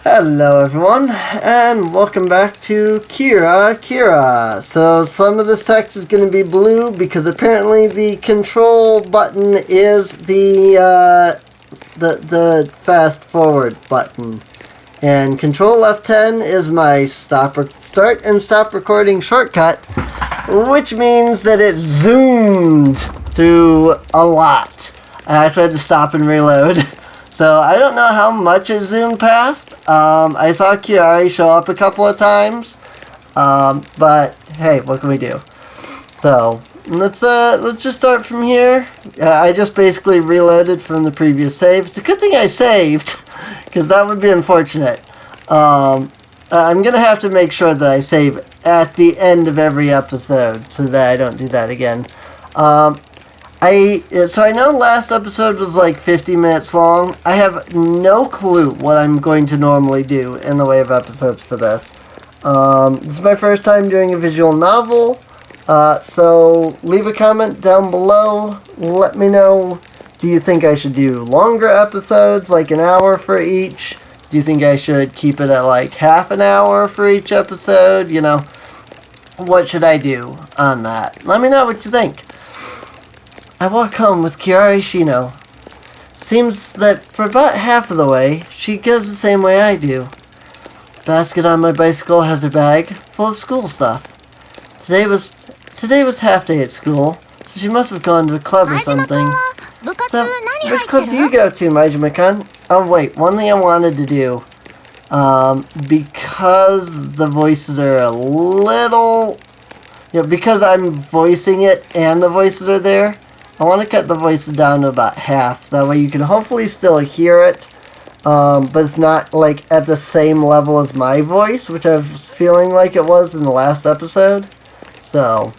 Hello everyone, and welcome back to Kira. So some of this text is going to be blue because apparently the control button is the fast forward button. And control F10 is my start and stop recording shortcut, which means that it zoomed through a lot. I actually had to stop and reload. So I don't know how much it zoomed past. I saw Kirari show up a couple of times, but hey, what can we do? So let's just start from here. I just basically reloaded from the previous save. It's a good thing I saved, because that would be unfortunate. I'm gonna have to make sure that I save at the end of every episode so that I don't do that again. So I know last episode was like 50 minutes long. I have no clue what I'm going to normally do in the way of episodes for this. This is my first time doing a visual novel, so leave a comment down below. Let me know, do you think I should do longer episodes, like an hour for each? Do you think I should keep it at like half an hour for each episode? You know, what should I do on that? Let me know what you think. I walk home with Kirari Shiino. Seems that for about half of the way, she goes the same way I do. The basket on my bicycle has her bag full of school stuff. Today was half day at school, so she must have gone to a club or something. So, which club do you go to, Maejima-kun? Oh wait, one thing I wanted to do, because the voices are a little, because I'm voicing it and the voices are there, I want to cut the voices down to about half. That way you can hopefully still hear it, but it's not like at the same level as my voice, which I was feeling like it was in the last episode. So,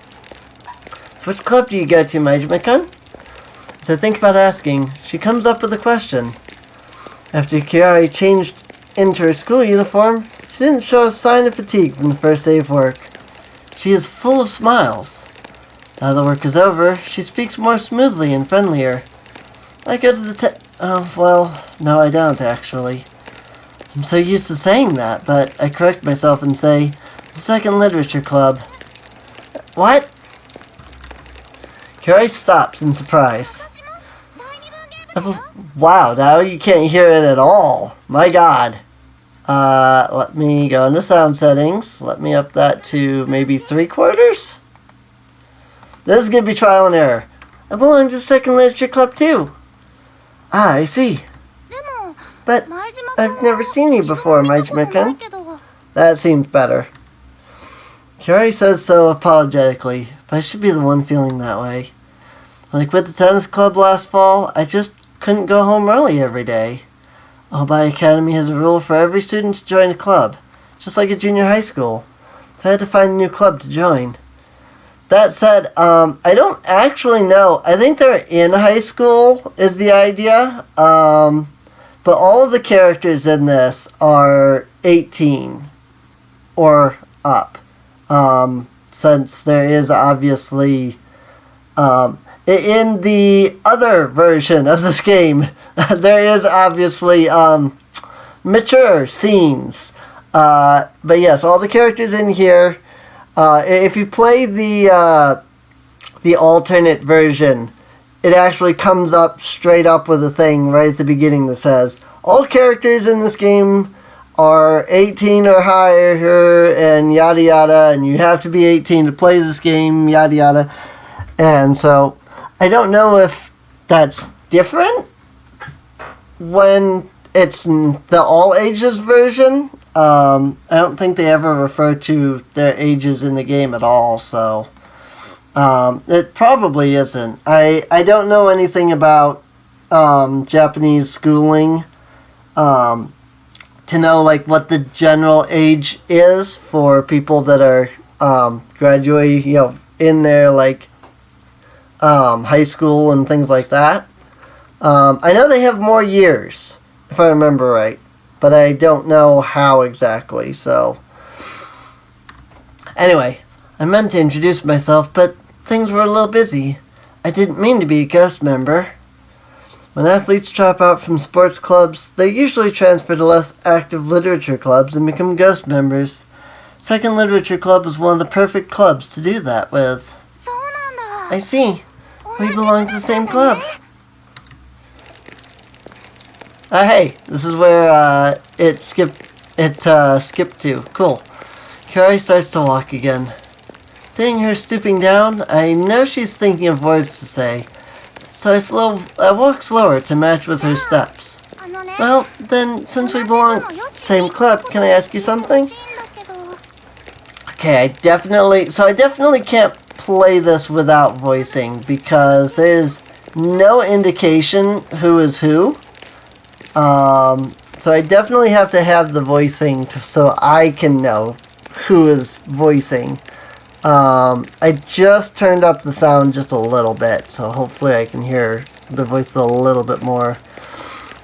which club do you go to, Maejima-kun? As I think about asking, she comes up with a question. After Kirari changed into her school uniform, she didn't show a sign of fatigue from the first day of work. She is full of smiles. Now the work is over, she speaks more smoothly and friendlier. I go to the oh, well, no I don't actually. I'm so used to saying that, but I correct myself and say, the second literature club. What? Kirari stops in surprise. Wow, now you can't hear it at all. My god. Let me go into sound settings. Let me up that to maybe 3/4. This is going to be trial and error. I belong to the second literature club too. Ah, I see. But I've never seen you before, Maejima-kun. That seems better. Kirari says so apologetically, but I should be the one feeling that way. When I quit the tennis club last fall, I just couldn't go home early every day. Oubi Academy has a rule for every student to join a club, just like a junior high school. So I had to find a new club to join. That said, I don't actually know. I think they're in high school is the idea. But all of the characters in this are 18 or up. Since there is obviously, in the other version of this game, there is obviously mature scenes. But yes, all the characters in here. If you play the alternate version, it actually comes up straight up with a thing right at the beginning that says, all characters in this game are 18 or higher, and yada yada, and you have to be 18 to play this game, yada yada. And so, I don't know if that's different when it's the all ages version. I don't think they ever refer to their ages in the game at all, so it probably isn't. I don't know anything about Japanese schooling to know like what the general age is for people that are graduating, in their like high school and things like that. I know they have more years, if I remember right. But I don't know how exactly, so. Anyway, I meant to introduce myself, but things were a little busy. I didn't mean to be a guest member. When athletes drop out from sports clubs, they usually transfer to less active literature clubs and become ghost members. Second Literature Club is one of the perfect clubs to do that with. I see. We belong to the same club. Oh, hey, this is where it skipped to. Cool. Kirari starts to walk again. Seeing her stooping down, I know she's thinking of words to say, so I walk slower to match with her steps. Well, then, since we belong to the same club, can I ask you something? Okay, I definitely can't play this without voicing, because there's no indication who is who. So I definitely have to have the voicing so I can know who is voicing. I just turned up the sound just a little bit, so hopefully I can hear the voice a little bit more.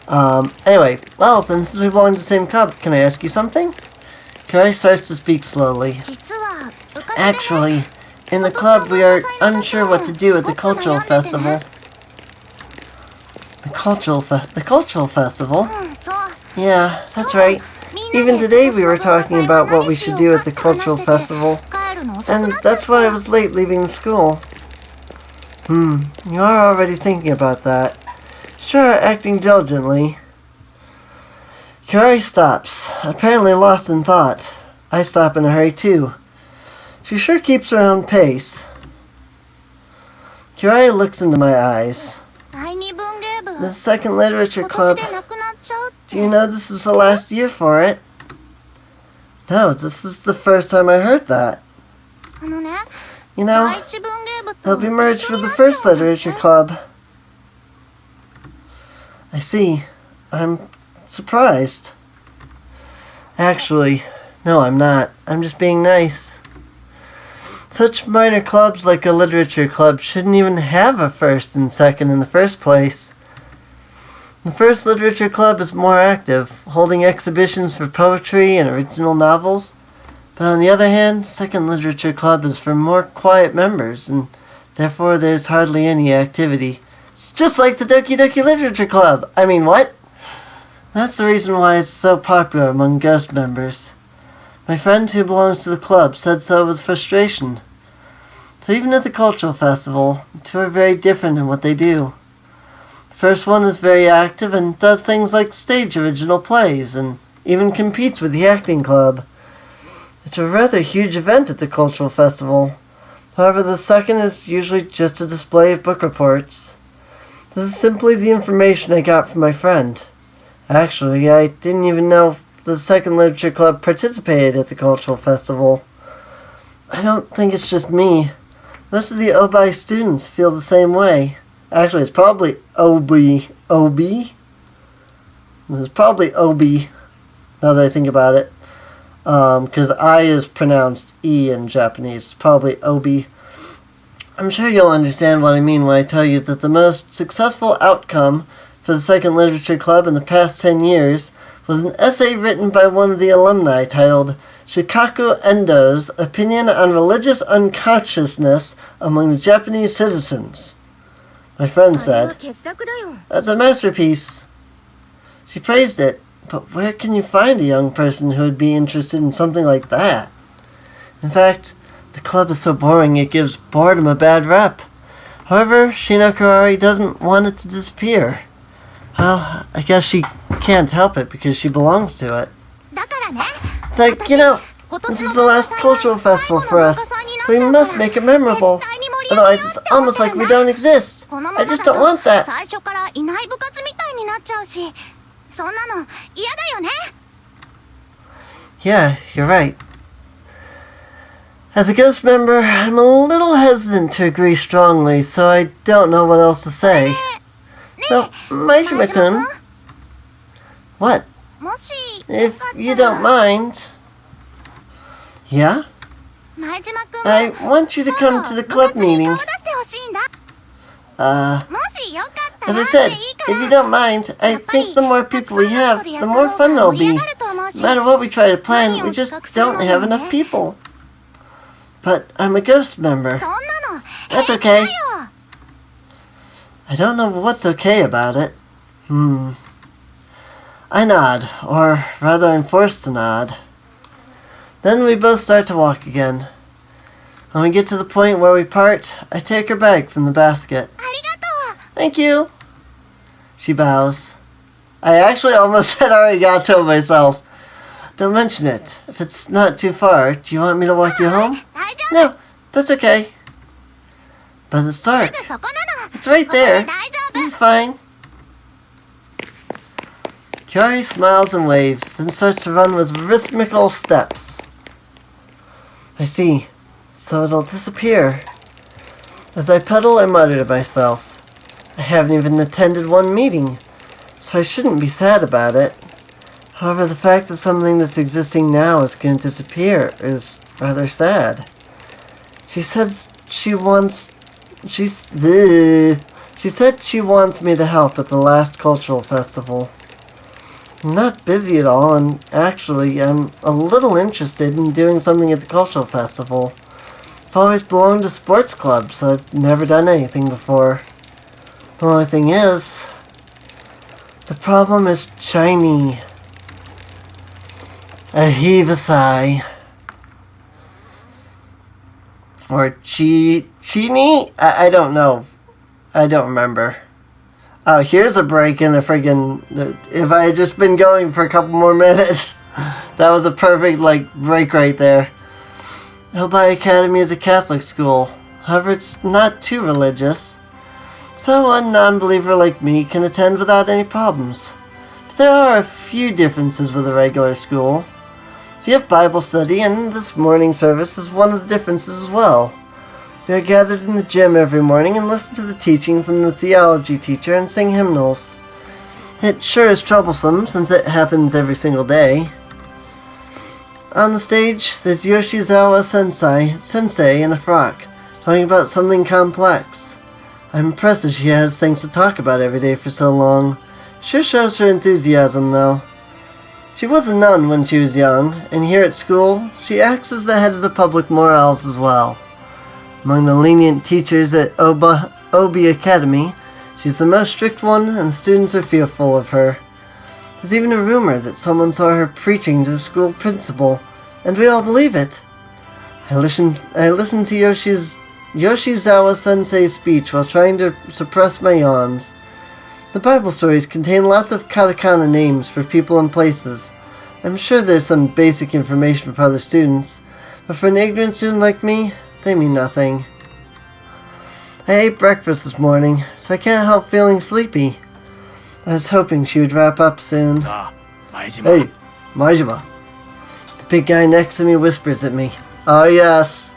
Anyway, well, then since we belong to the same club, can I ask you something? Kirari starts to speak slowly. Actually, in the club we are unsure what to do at the cultural festival. The cultural festival? Yeah, that's right. Even today we were talking about what we should do at the cultural festival. And that's why I was late leaving the school. You are already thinking about that. Sure, acting diligently. Kirari stops, apparently lost in thought. I stop in a hurry too. She sure keeps her own pace. Kirari looks into my eyes. The Second Literature Club. Do you know this is the last year for it? No, this is the first time I heard that. You know, they'll be merged with the First Literature Club. I see. I'm surprised. Actually, no, I'm not. I'm just being nice. Such minor clubs like a literature club shouldn't even have a first and second in the first place. The First Literature Club is more active, holding exhibitions for poetry and original novels. But on the other hand, Second Literature Club is for more quiet members, and therefore there's hardly any activity. It's just like the Doki Doki Literature Club. I mean, what? That's the reason why it's so popular among ghost members. My friend who belongs to the club said so with frustration. So even at the cultural festival, the two are very different in what they do. The first one is very active and does things like stage original plays, and even competes with the acting club. It's a rather huge event at the cultural festival. However, the second is usually just a display of book reports. This is simply the information I got from my friend. Actually, I didn't even know the Second Literature Club participated at the cultural festival. I don't think it's just me. Most of the Oubi students feel the same way. Actually, it's probably Oubi. It's probably Oubi, now that I think about it. Because I is pronounced E in Japanese. It's probably Oubi. I'm sure you'll understand what I mean when I tell you that the most successful outcome for the Second Literature Club in the past 10 years was an essay written by one of the alumni titled Shikaku Endo's Opinion on Religious Unconsciousness Among the Japanese Citizens. My friend said, "That's a masterpiece." She praised it, but where can you find a young person who would be interested in something like that? In fact, the club is so boring it gives boredom a bad rep. However, Shiino Kirari doesn't want it to disappear. Well, I guess she can't help it because she belongs to it. It's like, this is the last cultural festival for us. We must make it memorable. Otherwise, it's almost like we don't exist. I just don't want that. Yeah, you're right. As a ghost member, I'm a little hesitant to agree strongly, so I don't know what else to say. So, Maejima-kun. What? If you don't mind. Yeah? I want you to come to the club meeting. As I said, if you don't mind, I think the more people we have, the more fun there'll be. No matter what we try to plan, we just don't have enough people. But I'm a ghost member. That's okay. I don't know what's okay about it. I nod, or rather I'm forced to nod. Then we both start to walk again. When we get to the point where we part, I take her bag from the basket. Thank you. She bows. I actually almost said arigato myself. Don't mention it. If it's not too far, do you want me to walk you home? No, that's okay. But it's dark. It's right there. This is fine. Kirari smiles and waves, then starts to run with rhythmical steps. I see. So it'll disappear. As I pedal, I mutter to myself. I haven't even attended one meeting, so I shouldn't be sad about it. However, the fact that something that's existing now is going to disappear is rather sad. She says she wants... She said she wants me to help at the last cultural festival. I'm not busy at all, and actually, I'm a little interested in doing something at the cultural festival. I've always belonged to sports clubs, so I've never done anything before. The only thing is, the problem is shiny. I heave a sigh. Or Chini? I don't know. I don't remember. Oh, here's a break in the friggin'... If I had just been going for a couple more minutes, that was a perfect, break right there. Oubi Academy is a Catholic school. However, it's not too religious. So a non-believer like me can attend without any problems. But there are a few differences with a regular school. We have Bible study, and this morning service is one of the differences as well. We are gathered in the gym every morning and listen to the teaching from the theology teacher and sing hymnals. It sure is troublesome, since it happens every single day. On the stage, there's Yoshizawa sensei in a frock, talking about something complex. I'm impressed that she has things to talk about every day for so long. Sure shows her enthusiasm, though. She was a nun when she was young, and here at school, she acts as the head of the public morals as well. Among the lenient teachers at Oubi Academy, she's the most strict one, and students are fearful of her. There's even a rumor that someone saw her preaching to the school principal, and we all believe it. I listened to Yoshizawa Sensei's speech while trying to suppress my yawns. The Bible stories contain lots of katakana names for people and places. I'm sure there's some basic information for other students, but for an ignorant student like me, they mean nothing. I ate breakfast this morning, so I can't help feeling sleepy. I was hoping she would wrap up soon. Hey, Maejima. The big guy next to me whispers at me. Oh yes,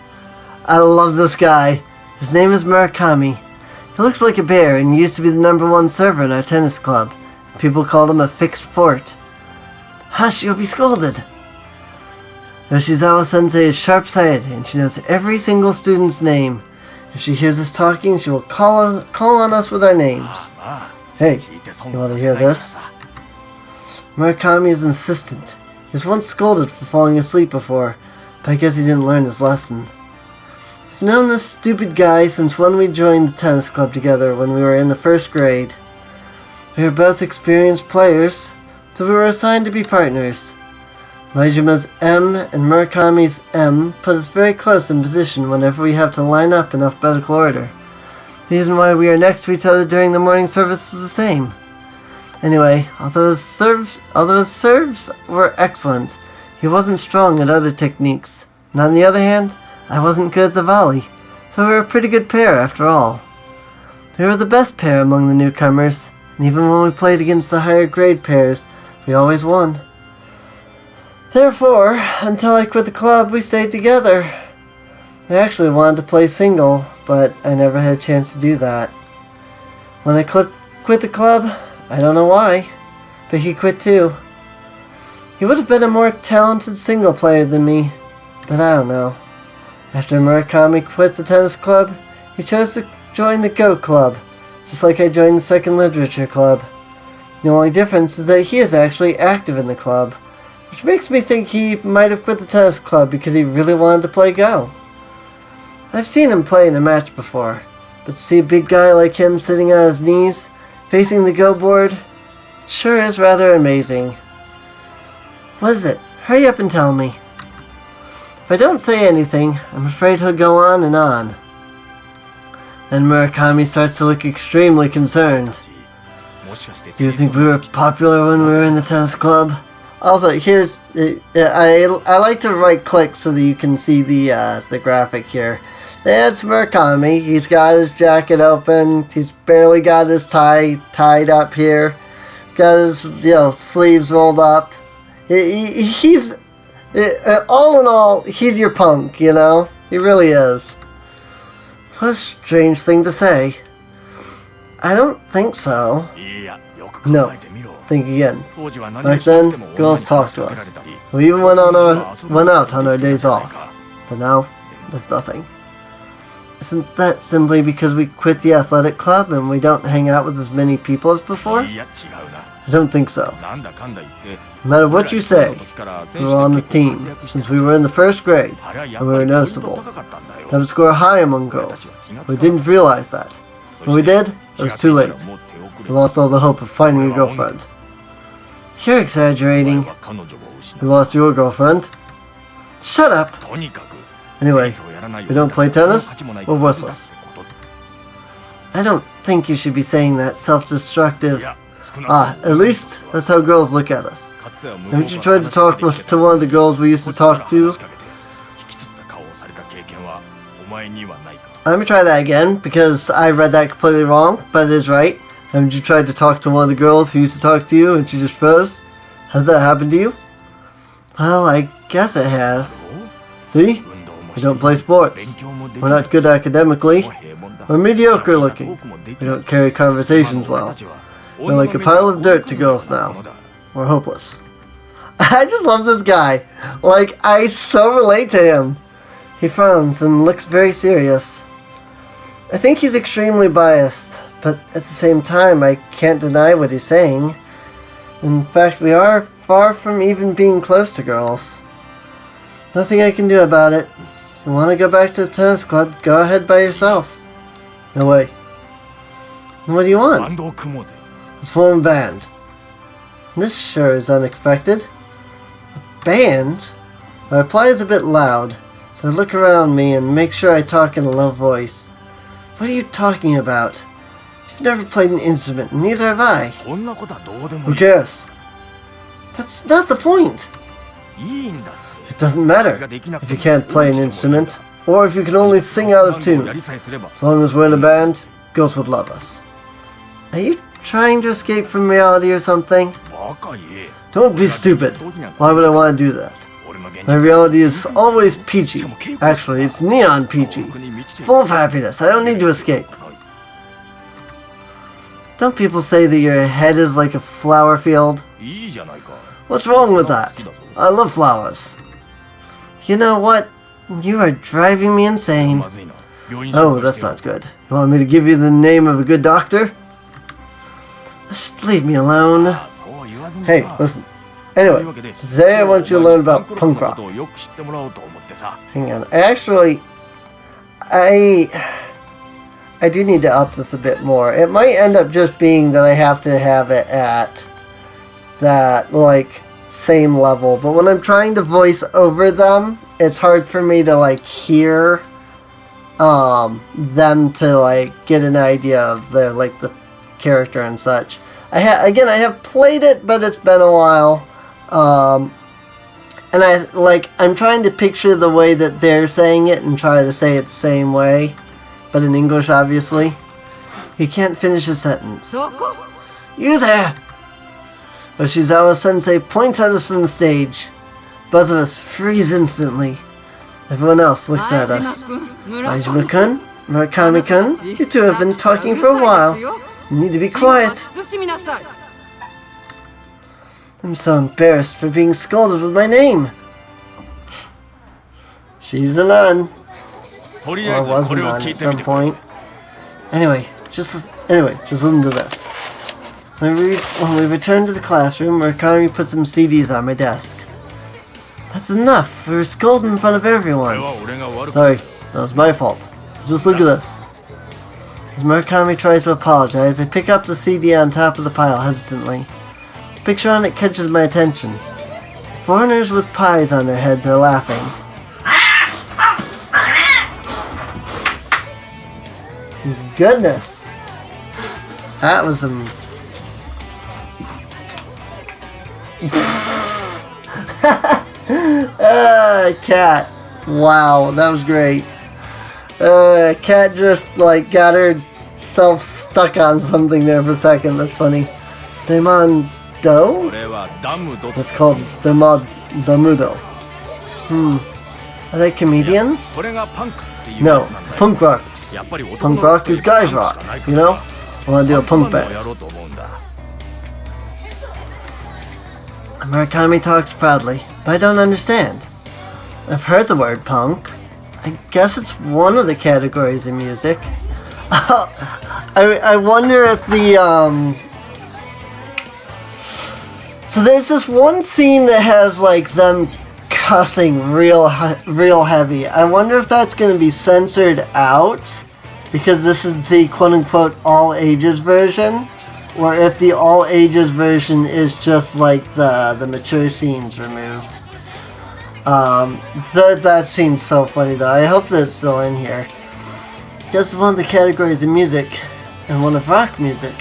I love this guy. His name is Murakami. He looks like a bear and used to be the #1 server in our tennis club. People called him a fixed fort. Hush, you'll be scolded. Yoshizawa Sensei is sharp-sighted, and she knows every single student's name. If she hears us talking, she will call on us with our names. Hey, you want to hear this? Murakami is insistent. He was once scolded for falling asleep before, but I guess he didn't learn his lesson. I've known this stupid guy since when we joined the tennis club together when we were in the 1st grade. We were both experienced players, so we were assigned to be partners. Maejima's M and Murakami's M put us very close in position whenever we have to line up in alphabetical order. The reason why we are next to each other during the morning service is the same. Anyway, although his serves were excellent, he wasn't strong at other techniques, and on the other hand, I wasn't good at the volley, so we were a pretty good pair after all. We were the best pair among the newcomers, and even when we played against the higher grade pairs, we always won. Therefore, until I quit the club, we stayed together. I actually wanted to play single, but I never had a chance to do that. When I quit the club, I don't know why, but he quit too. He would have been a more talented single player than me, but I don't know. After Murakami quit the tennis club, he chose to join the Go Club, just like I joined the Second Literature Club. The only difference is that he is actually active in the club, which makes me think he might have quit the tennis club because he really wanted to play Go. I've seen him play in a match before, but to see a big guy like him sitting on his knees, facing the Go board, It sure is rather amazing. What is it? Hurry up and tell me. If I don't say anything, I'm afraid he'll go on and on. Then Murakami starts to look extremely concerned. Do you think we were popular when we were in the tennis club? Also, here's I like to right click so that you can see the graphic here. That's Murakami. He's got his jacket open. He's barely got his tie tied up here. Got his sleeves rolled up. He's all in all, he's your punk. He really is. What a strange thing to say. I don't think so. No. Think again. Back then, girls talked to us. We even went out on our days off. But now, there's nothing. Isn't that simply because we quit the athletic club and we don't hang out with as many people as before? I don't think so. No matter what you say, we were on the team since we were in the first grade and we were noticeable. That would score high among girls. We didn't realize that. When we did, it was too late. We lost all the hope of finding a girlfriend. You're exaggerating. You lost your girlfriend. Shut up! Anyway, we don't play tennis, we're worthless. I don't think you should be saying that self-destructive. At least that's how girls look at us. Haven't you tried to talk to one of the girls we used to talk to? Let me try that again, because I read that completely wrong, but it is right. Haven't you tried to talk to one of the girls who used to talk to you and she just froze? Has that happened to you? Well, I guess it has. See? We don't play sports. We're not good academically. We're mediocre looking. We don't carry conversations well. We're like a pile of dirt to girls now. We're hopeless. I just love this guy. Like, I so relate to him. He frowns and looks very serious. I think he's extremely biased, but at the same time, I can't deny what he's saying. In fact, we are far from even being close to girls. Nothing I can do about it. If you want to go back to the tennis club, go ahead by yourself. No way. What do you want? Let's form a band. This sure is unexpected. A band? My reply is a bit loud, so I look around me and make sure I talk in a low voice. What are you talking about? You've never played an instrument, and neither have I. Who cares? That's not the point. It doesn't matter if you can't play an instrument, or if you can only sing out of tune. As long as we're in a band, girls would love us. Are you trying to escape from reality or something? Don't be stupid. Why would I want to do that? My reality is always peachy. Actually, it's neon peachy. Full of happiness. I don't need to escape. Don't people say that your head is like a flower field? What's wrong with that? I love flowers. You know what? You are driving me insane. Oh, that's not good. You want me to give you the name of a good doctor? Just leave me alone. Hey, listen. Anyway, today I want you to learn about punk rock. Hang on. I do need to up this a bit more. It might end up just being that I have to have it at that, like, same level. But when I'm trying to voice over them, it's hard for me to, like, hear them to, like, get an idea of their, like, the character and such. I have played it, but it's been a while. And I'm trying to picture the way that they're saying it and try to say it the same way, but in English, obviously. He can't finish a sentence. You there! Oshizawa-sensei points at us from the stage. Both of us freeze instantly. Everyone else looks at us. Maejima-kun, Murakami-kun, you two have been talking for a while. You need to be quiet. I'm so embarrassed for being scolded with my name. She's a nun. Or was a nun at some point. Anyway, just listen to this. When we return to the classroom, Murakami put some CDs on my desk. That's enough. We were scolded in front of everyone. Sorry, that was my fault. Just look at this. As Murakami tries to apologize, I pick up the CD on top of the pile hesitantly. The picture on it catches my attention. Foreigners with pies on their heads are laughing. Goodness. That was some... Cat. Wow, that was great. Cat just like got herself stuck on something there for a second. That's funny. Demon Do? It's called Damudo. Are they comedians? No, punk rockers. Punk rock is guys rock, you know? I want to do a punk band. Murakami talks proudly, but I don't understand. I've heard the word punk. I guess it's one of the categories in music. I wonder if the, So there's this one scene that has, like, them cussing real heavy. I wonder if that's going to be censored out, because this is the quote-unquote all-ages version, or if the all-ages version is just, like, the mature scenes removed. That scene's so funny though. I hope that it's still in here. Guess one of the categories of music and one of rock music.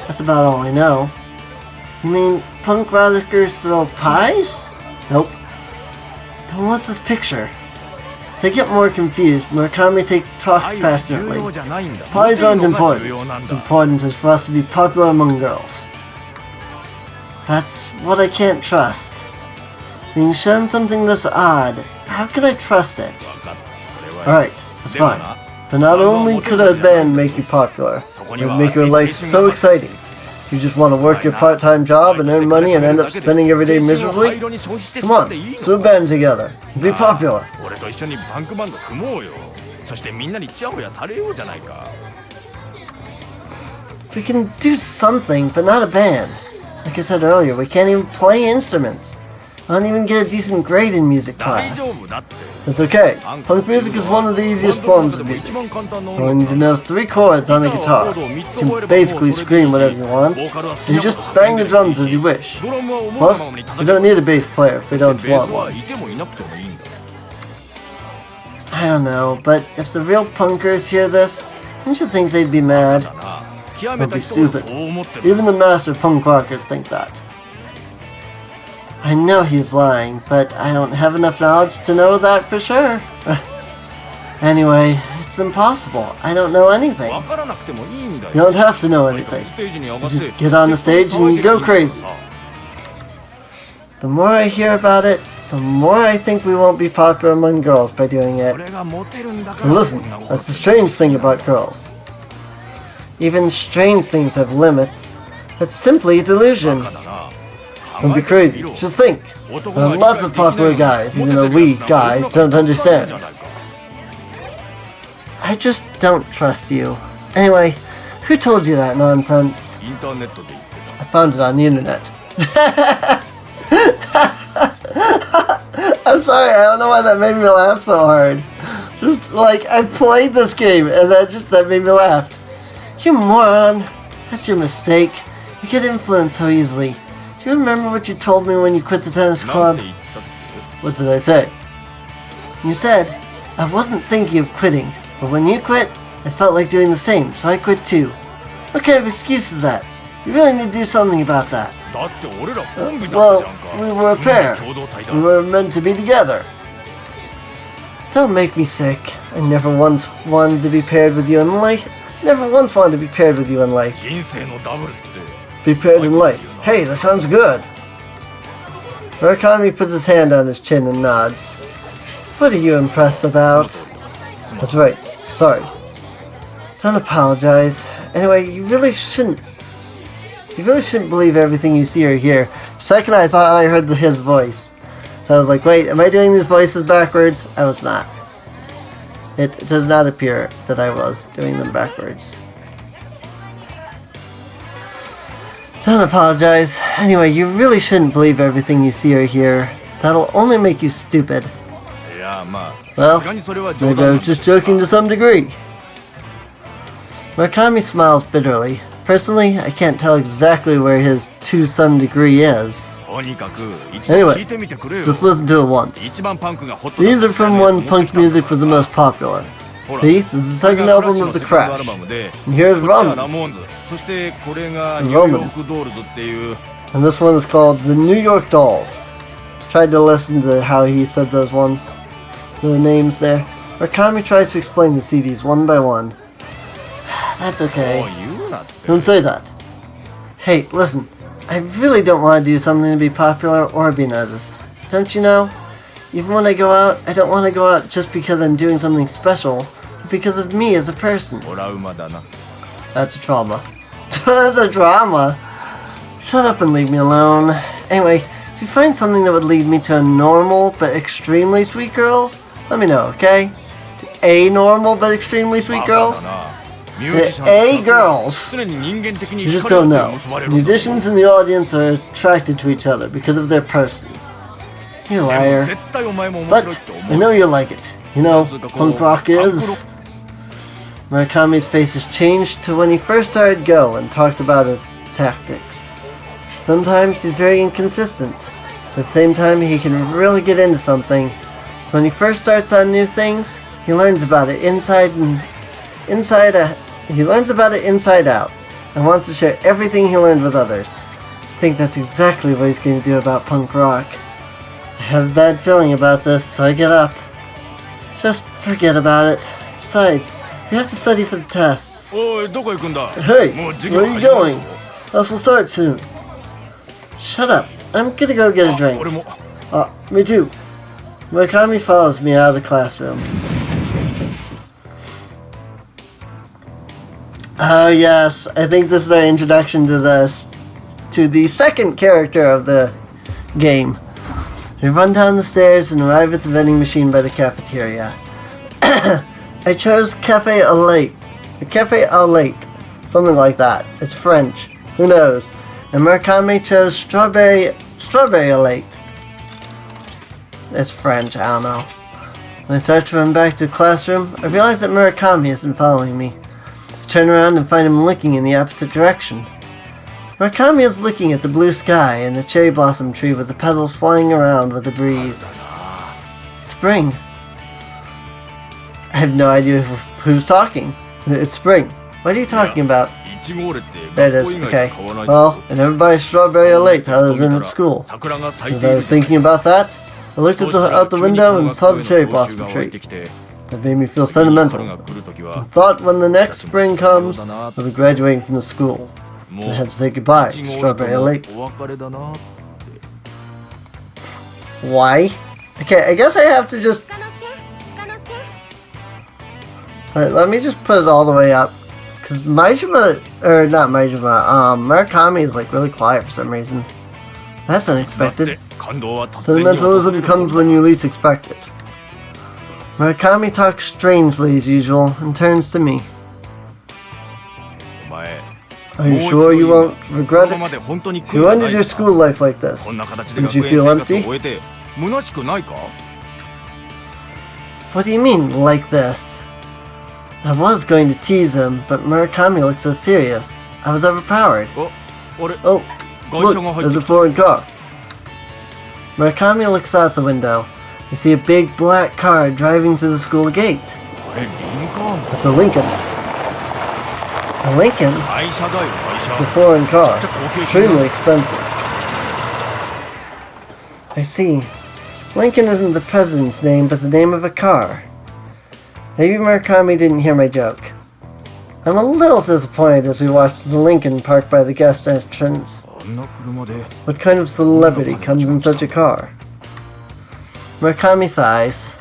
That's about all I know. You mean punk rockers throw pies? Nope. Then what's this picture? As I get more confused, Murakami talks passionately. Pies aren't important. What's important is for us to be popular among girls. That's what I can't trust. Being shown something this odd, how could I trust it? Alright, that's fine. But not only could a band make you popular, it would make your life so exciting. You just want to work your part-time job and earn money and end up spending every day miserably? Come on, let's do a band together and be popular. We can do something, but not a band. Like I said earlier, we can't even play instruments. I don't even get a decent grade in music class. That's okay. Punk music is one of the easiest forms of music. You only need to know 3 chords on the guitar. You can basically scream whatever you want, and you just bang the drums as you wish. Plus, you don't need a bass player if you don't want one. I don't know, but if the real punkers hear this, don't you think they'd be mad? They'd be stupid. Even the master punk rockers think that. I know he's lying, but I don't have enough knowledge to know that for sure. Anyway, it's impossible. I don't know anything. You don't have to know anything. You just get on the stage and go crazy. The more I hear about it, the more I think we won't be popular among girls by doing it. And listen, that's the strange thing about girls. Even strange things have limits. That's simply a delusion. Don't be crazy. Just think. There are lots of popular guys, even though we, guys, don't understand. I just don't trust you. Anyway, who told you that nonsense? I found it on the internet. I'm sorry, I don't know why that made me laugh so hard. Just like, I played this game and that made me laugh. You moron. That's your mistake. You get influenced so easily. Do you remember what you told me when you quit the tennis club? What did I say? You said, I wasn't thinking of quitting, but when you quit, I felt like doing the same, so I quit too. What kind of excuse is that? You really need to do something about that. Well, we were a pair. We were meant to be together. Don't make me sick. I never once wanted to be paired with you in life. Never once wanted to be paired with you in life. Be paired in life. Hey, that sounds good. Murakami puts his hand on his chin and nods. What are you impressed about? That's right. Sorry. Don't apologize. Anyway, you really shouldn't believe everything you see or hear. For a second I thought I heard his voice. So I was like, wait, am I doing these voices backwards? I was not. It does not appear that I was doing them backwards. Don't apologize. Anyway, you really shouldn't believe everything you see or hear. That'll only make you stupid. Well, maybe I was just joking to some degree. Murakami smiles bitterly. Personally, I can't tell exactly where his 2-some degree is. Anyway, just listen to it once. These are from when punk music was the most popular. See, this is the second album of The Crash. And here's Romans. And this one is called The New York Dolls. Tried to listen to how he said those ones. The names there. Murakami tries to explain the CDs one by one. That's okay. Don't say that. Hey, listen. I really don't want to do something to be popular or be noticed. Don't you know? Even when I go out, I don't want to go out just because I'm doing something special, but because of me as a person. That's a trauma. That's a drama. Shut up and leave me alone. Anyway, if you find something that would lead me to a normal but extremely sweet girls, let me know, okay? To a normal but extremely sweet girls? A girls. You just don't know. Musicians in the audience are attracted to each other because of their person. You liar. But I know you like it. You know, punk rock is. Murakami's face has changed to when he first started Go and talked about his tactics. Sometimes he's very inconsistent. At the same time, he can really get into something. So when he first starts on new things, he learns about it inside out, and wants to share everything he learned with others. I think that's exactly what he's going to do about punk rock. I have a bad feeling about this, so I get up. Just forget about it. Besides, you have to study for the tests. Hey, where are you going? Class will start soon. Shut up. I'm gonna go get a drink. Me too. Murakami follows me out of the classroom. Oh yes, I think this is our introduction to the second character of the game. We run down the stairs and arrive at the vending machine by the cafeteria. I chose Cafe au Lait. Cafe au Lait. Something like that. It's French. Who knows? And Murakami chose Strawberry au Lait. It's French, I don't know. When I start to run back to the classroom, I realize that Murakami isn't following me. I turn around and find him looking in the opposite direction. Murakami is looking at the blue sky and the cherry blossom tree with the petals flying around with the breeze. It's spring. I have no idea who's talking. It's spring. What are you talking about? There it is. Okay. Well, I never buy strawberry au lait other than at school. As I was thinking about that, I looked out the window and saw the cherry blossom tree. That made me feel sentimental. I thought when the next spring comes, I'll be graduating from the school. I have to say goodbye to strawberry au lait. Why? Okay, I guess I have to just... Let me just put it all the way up. Because Murakami is like really quiet for some reason. That's unexpected. Sentimentalism comes when you least expect it. Murakami talks strangely as usual and turns to me. Are you sure you won't regret it? You ended your school life like this. Didn't you feel empty? What do you mean, like this? I was going to tease him, but Murakami looked so serious. I was overpowered. Oh, look, there's a foreign car. Murakami looks out the window. You see a big black car driving to the school gate. It's a Lincoln. A Lincoln? It's a foreign car. Extremely expensive. I see. Lincoln isn't the president's name, but the name of a car. Maybe Murakami didn't hear my joke. I'm a little disappointed as we watch the Lincoln parked by the guest entrance. What kind of celebrity comes in such a car? Murakami sighs.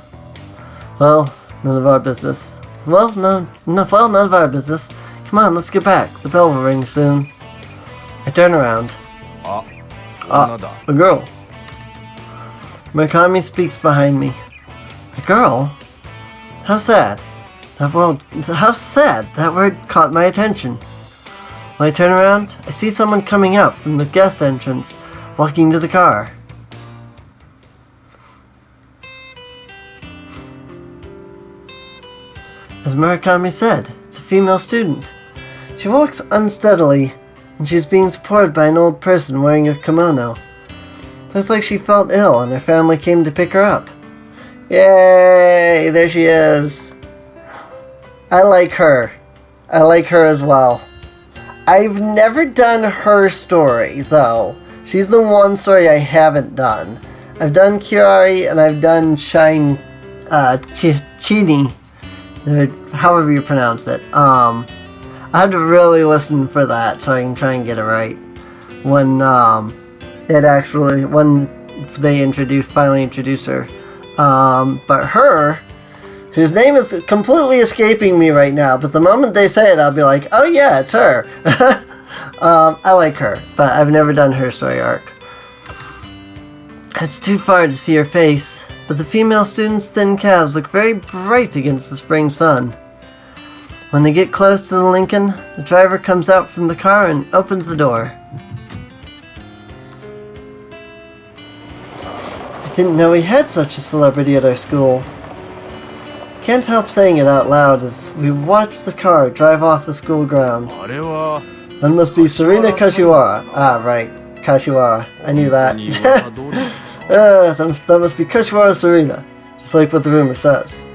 Well, none of our business. None of our business. Come on, let's get back. The bell will ring soon. I turn around. A girl. Murakami speaks behind me. A girl? How sad. That word caught my attention. When I turn around, I see someone coming out from the guest entrance, walking to the car. As Murakami said, it's a female student. She walks unsteadily, and she's being supported by an old person wearing a kimono. Looks like she felt ill and her family came to pick her up. Yay! There she is. I like her. I like her as well. I've never done her story, though. She's the one story I haven't done. I've done Kirari and I've done Chini, or however you pronounce it. I have to really listen for that so I can try and get it right. When they finally introduce her. But her, whose name is completely escaping me right now, but the moment they say it, I'll be like, oh yeah, it's her. I like her, but I've never done her story arc. It's too far to see her face, but the female student's thin calves look very bright against the spring sun. When they get close to the Lincoln, the driver comes out from the car and opens the door. I didn't know we had such a celebrity at our school. Can't help saying it out loud as we watch the car drive off the school ground. That must be Serena Kashiwara. Ah, right. Kashiwara. I knew that. That must be Kashiwara Serena. Just like what the rumor says.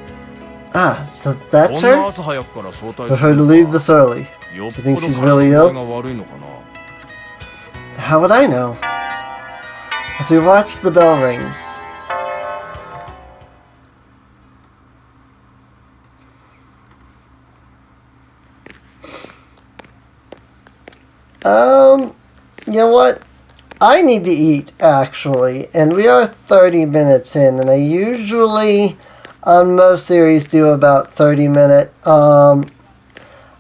Ah, so that's her? For her to leave this early. Do you think she's really ill? How would I know? As we watch, the bell rings. You know what? I need to eat, actually, and we are 30 minutes in, and I usually, on most series, do about 30-minute. I'm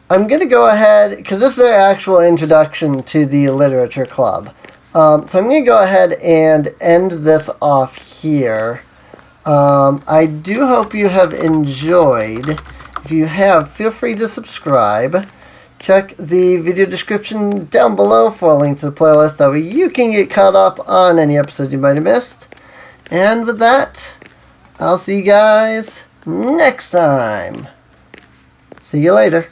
going to go ahead, because this is our actual introduction to the literature club. So I'm going to go ahead and end this off here. I do hope you have enjoyed. If you have, feel free to subscribe. Check the video description down below for a link to the playlist. That way you can get caught up on any episodes you might have missed. And with that, I'll see you guys next time. See you later.